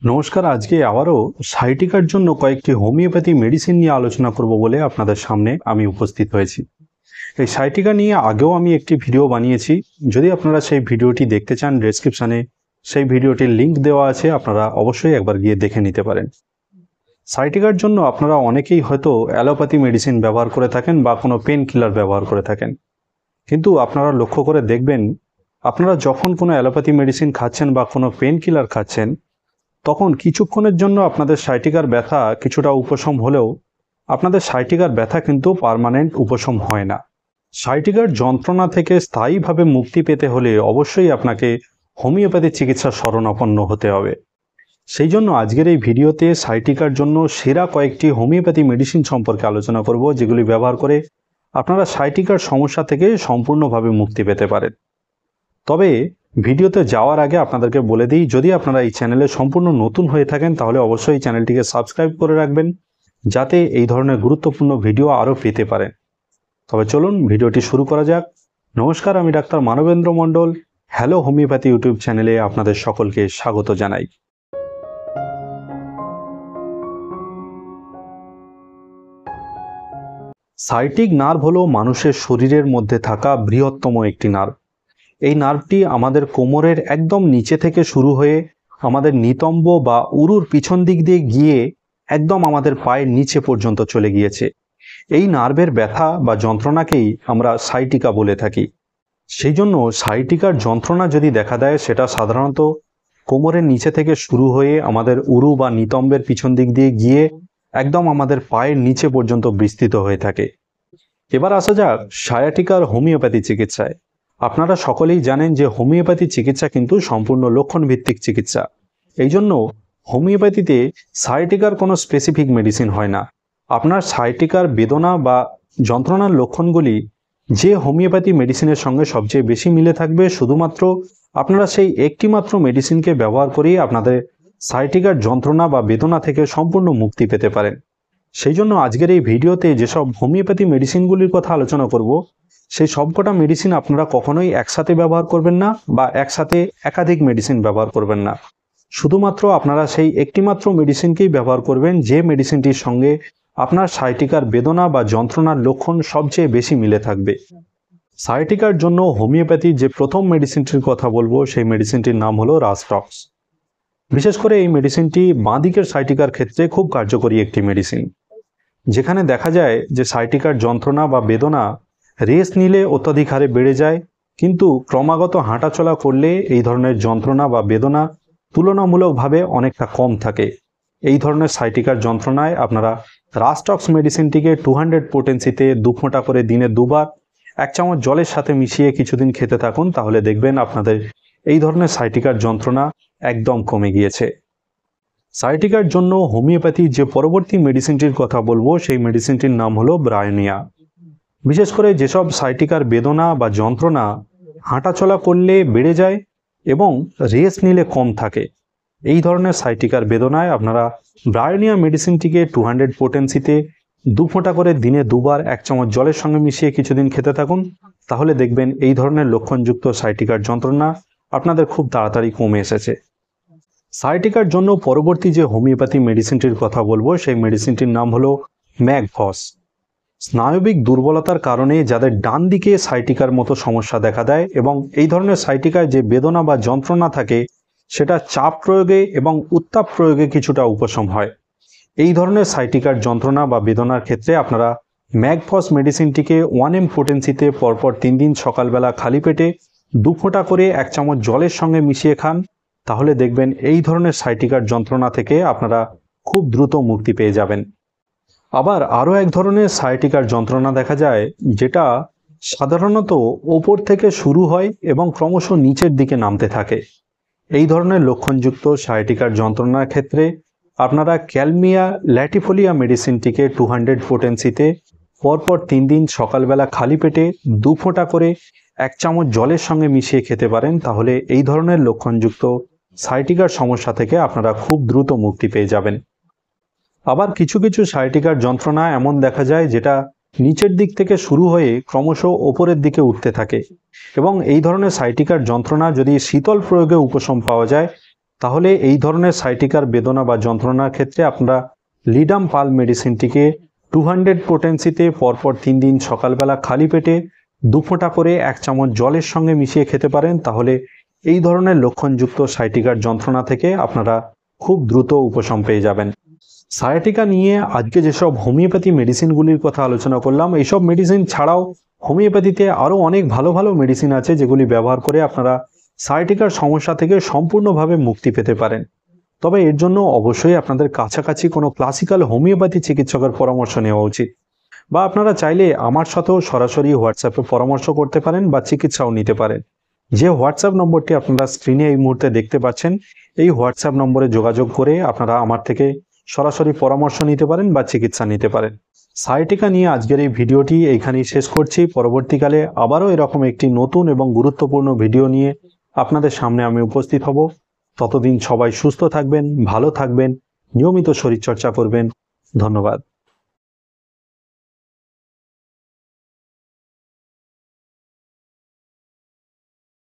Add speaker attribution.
Speaker 1: নমস্কার। আজকে আবারও সাইটিকার জন্য কয়েকটি হোমিওপ্যাথি মেডিসিন নিয়ে আলোচনা করব বলে আপনাদের সামনে আমি উপস্থিত হয়েছি। এই সাইটিকা নিয়ে আগেও আমি একটি ভিডিও বানিয়েছি। যদি আপনারা সেই ভিডিওটি দেখতে চান, ডেসক্রিপশানে সেই ভিডিওটির লিঙ্ক দেওয়া আছে, আপনারা অবশ্যই একবার গিয়ে দেখে নিতে পারেন। সাইটিকার জন্য আপনারা অনেকেই হয়তো অ্যালোপ্যাথি মেডিসিন ব্যবহার করে থাকেন বা কোনো পেন কিলার ব্যবহার করে থাকেন, কিন্তু আপনারা লক্ষ্য করে দেখবেন, আপনারা যখন কোনো অ্যালোপ্যাথি মেডিসিন খাচ্ছেন বা কোনো পেন কিলার খাচ্ছেন, তখন কিছুক্ষণের জন্য আপনাদের সাইটিকার ব্যথা কিছুটা উপশম হলেও আপনাদের সাইটিকার ব্যথা কিন্তু পার্মানেন্ট উপশম হয় না। সাইটিকার যন্ত্রণা থেকে স্থায়ীভাবে মুক্তি পেতে হলে অবশ্যই আপনাকে হোমিওপ্যাথি চিকিৎসা শরণাপন্ন হতে হবে। সেই জন্য আজকের এই ভিডিওতে সাইটিকার জন্য সেরা কয়েকটি হোমিওপ্যাথি মেডিসিন সম্পর্কে আলোচনা করব, যেগুলি ব্যবহার করে আপনারা সাইটিকার সমস্যা থেকে সম্পূর্ণভাবে মুক্তি পেতে পারেন। তবে ভিডিওতে যাওয়ার আগে আপনাদেরকে বলে দিই, যদি আপনারা এই চ্যানেলে সম্পূর্ণ নতুন হয়ে থাকেন তাহলে অবশ্যই চ্যানেলটিকে সাবস্ক্রাইব করে রাখবেন, যাতে এই ধরনের গুরুত্বপূর্ণ ভিডিও আরও পেতে পারেন। তবে চলুন ভিডিওটি শুরু করা যাক। নমস্কার, আমি ডাক্তার মানবেন্দ্র মণ্ডল। হ্যালো হোমিওপ্যাথি ইউটিউব চ্যানেলে আপনাদের সকলকে স্বাগত জানাই। সাইটিক নার্ভ হলো মানুষের শরীরের মধ্যে থাকা বৃহত্তম একটি নার্ভ। এই নার্ভটি আমাদের কোমরের একদম নিচে থেকে শুরু হয়ে আমাদের নিতম্ব বা উরুর পিছন দিক দিয়ে গিয়ে একদম আমাদের পায়ের নিচে পর্যন্ত চলে গিয়েছে। এই নার্ভের ব্যথা বা যন্ত্রণাকেই আমরা সাইটিকা বলে থাকি। সেই জন্য সাইটিকার যন্ত্রণা যদি দেখা দেয়, সেটা সাধারণত কোমরের নিচে থেকে শুরু হয়ে আমাদের উরু বা নিতম্বের পিছন দিক দিয়ে গিয়ে একদম আমাদের পায়ের নিচে পর্যন্ত বিস্তৃত হয়ে থাকে। এবার আসা যাক সায়াটিকার হোমিওপ্যাথি চিকিৎসায়। আপনারা সকলেই জানেন যে হোমিওপ্যাথি চিকিৎসা কিন্তু সম্পূর্ণ লক্ষণ ভিত্তিক চিকিৎসা। এই জন্য হোমিওপ্যাথিতে সায়াটিকার কোনো স্পেসিফিক মেডিসিন হয় না। আপনার সায়াটিকার বেদনা বা যন্ত্রণার লক্ষণগুলি যে হোমিওপ্যাথি মেডিসিনের সঙ্গে সবচেয়ে বেশি মিলে থাকবে, শুধুমাত্র আপনারা সেই একটি মাত্র মেডিসিনকে ব্যবহার করেই আপনাদের সায়াটিকার যন্ত্রণা বা বেদনা থেকে সম্পূর্ণ মুক্তি পেতে পারেন। সেই জন্য আজকের এই ভিডিওতে যেসব হোমিওপ্যাথি মেডিসিনগুলির কথা আলোচনা করব, সেই সবকটা মেডিসিন আপনারা কখনোই একসাথে ব্যবহার করবেন না বা একসাথে একাধিক মেডিসিন ব্যবহার করবেন না। শুধুমাত্র আপনারা সেই একটিমাত্র মেডিসিনকেই ব্যবহার করবেন যে মেডিসিনটির সঙ্গে আপনার সায়াটিকার বেদনা বা যন্ত্রণার লক্ষণ সবচেয়ে বেশি মিলে থাকবে। সায়াটিকার জন্য হোমিওপ্যাথির যে প্রথম মেডিসিনটির কথা বলবো, সেই মেডিসিনটির নাম হলো রাস্টক্স। বিশেষ করে এই মেডিসিনটি বাঁদিকের সায়াটিকার ক্ষেত্রে খুব কার্যকরী একটি মেডিসিন। যেখানে দেখা যায় যে সায়াটিকার যন্ত্রণা বা বেদনা রেস্ট নিলে অত্যাধিক হারে বেড়ে যায়, কিন্তু ক্রমাগত হাঁটাচলা করলে এই ধরনের যন্ত্রণা বা বেদনা তুলনামূলকভাবে অনেকটা কম থাকে। এই ধরনের সায়াটিকার যন্ত্রণায় আপনারা রাস্টক্স মেডিসিনটিকে 200 পোটেন্সিতে 2 ফোঁটা করে দিনে 2 বার 1 চামচ জলের সাথে মিশিয়ে কিছুদিন খেতে থাকুন, তাহলে দেখবেন আপনাদের এই ধরনের সায়াটিকার যন্ত্রণা একদম কমে গিয়েছে। সায়াটিকার জন্য হোমিওপ্যাথির যে পরবর্তী মেডিসিনটির কথা বলবো, সেই মেডিসিনটির নাম হলো ব্রায়োনিয়া। বিশেষ করে যেসব সায়াটিকার বেদনা বা যন্ত্রণা হাঁটাচলা করলে বেড়ে যায় এবং রেস্ট নিলে কম থাকে, এই ধরনের সায়াটিকার বেদনায় আপনারা ব্রায়োনিয়া মেডিসিনটিকে 200 পোটেন্সিতে 2 ফোঁটা করে দিনে 2 বার 1 চামচ জলের সঙ্গে মিশিয়ে কিছুদিন খেতে থাকুন, তাহলে দেখবেন এই ধরনের লক্ষণযুক্ত সায়াটিকার যন্ত্রণা আপনাদের খুব তাড়াতাড়ি কমে এসেছে। সায়াটিকার জন্য পরবর্তী যে হোমিওপ্যাথি মেডিসিনটির কথা বলবো, সেই মেডিসিনটির নাম হলো ম্যাগফস। স্নায়বিক দুর্বলতার কারণে যাদের ডান দিকে সায়াটিকার মতো সমস্যা দেখা দেয় এবং এই ধরনের সায়াটিকায় যে বেদনা বা যন্ত্রণা থাকে, সেটা চাপ প্রয়োগে এবং উত্তাপ প্রয়োগে কিছুটা উপশম হয়। এই ধরনের সায়াটিকার যন্ত্রণা বা বেদনার ক্ষেত্রে আপনারা ম্যাগফস মেডিসিনটিকে 1 পোটেন্সিতে পরপর 3 দিন সকালবেলা খালি পেটে 2 ফোঁটা করে 1 চামচ জলের সঙ্গে মিশিয়ে খান, তাহলে দেখবেন এই ধরনের সায়াটিকার যন্ত্রণা থেকে আপনারা খুব দ্রুত মুক্তি পেয়ে যাবেন। আবার আরও এক ধরনের সায়াটিকার যন্ত্রণা দেখা যায়, যেটা সাধারণত ওপর থেকে শুরু হয় এবং ক্রমশ নিচের দিকে নামতে থাকে। এই ধরনের লক্ষণযুক্ত সায়াটিকার যন্ত্রণার ক্ষেত্রে আপনারা ক্যালমিয়া ল্যাটিফোলিয়া মেডিসিনটিকে 200 পোটেন্সিতে পরপর 3 দিন সকালবেলা খালি পেটে 2 ফোঁটা করে 1 চামচ জলের সঙ্গে মিশিয়ে খেতে পারেন, তাহলে এই ধরনের লক্ষণযুক্ত সায়াটিকার সমস্যা থেকে আপনারা খুব দ্রুত মুক্তি পেয়ে যাবেন। আবার কিছু কিছু সায়াটিকার যন্ত্রণা এমন দেখা যায়, যেটা নিচের দিক থেকে শুরু হয়ে ক্রমশ ওপরের দিকে উঠতে থাকে, এবং এই ধরনের সায়াটিকার যন্ত্রণা যদি শীতল প্রয়োগে উপশম পাওয়া যায়, তাহলে এই ধরনের সাইটিকার বেদনা বা যন্ত্রণার ক্ষেত্রে আপনারা লিডাম পাল মেডিসিনটিকে 200 পোটেন্সিতে পরপর 3 দিন সকালবেলা খালি পেটে 2 ফোঁটা করে 1 চামচ জলের সঙ্গে মিশিয়ে খেতে পারেন। তাহলে এই ধরনের লক্ষণযুক্ত সাইটিকার যন্ত্রণা থেকে আপনারা খুব দ্রুত উপশম পেয়ে যাবেন। সায়াটিকা নিয়ে আজকে যেসব হোমিওপ্যাথি মেডিসিনগুলির কথা আলোচনা করলাম, এইসব মেডিসিন ছাড়াও হোমিওপ্যাথিতে আরও অনেক ভালো ভালো মেডিসিন আছে যেগুলি ব্যবহার করে আপনারা সায়াটিকার সমস্যা থেকে সম্পূর্ণভাবে মুক্তি পেতে পারেন। তবে এর জন্য অবশ্যই আপনাদের কাছাকাছি কোনো ক্লাসিক্যাল হোমিওপ্যাথি চিকিৎসকের পরামর্শ নেওয়া উচিত, বা আপনারা চাইলে আমার সাথেও সরাসরি হোয়াটসঅ্যাপে পরামর্শ করতে পারেন বা চিকিৎসাও নিতে পারেন। যে হোয়াটসঅ্যাপ নম্বরটি আপনারা স্ক্রিনে এই মুহূর্তে দেখতে পাচ্ছেন, এই হোয়াটসঅ্যাপ নম্বরে যোগাযোগ করে আপনারা আমার থেকে সরাসরি পরামর্শ নিতে পারেন বা চিকিৎসা নিতে পারেন। সায়াটিকা নিয়ে আজকের এই ভিডিওটি এইখানেই শেষ করছি। পরবর্তীকালে আবারও এরকম একটি নতুন এবং গুরুত্বপূর্ণ ভিডিও নিয়ে আপনাদের সামনে আমি উপস্থিত হব। ততদিন সবাই সুস্থ থাকবেন, ভালো থাকবেন, নিয়মিত শরীরচর্চা করবেন। ধন্যবাদ।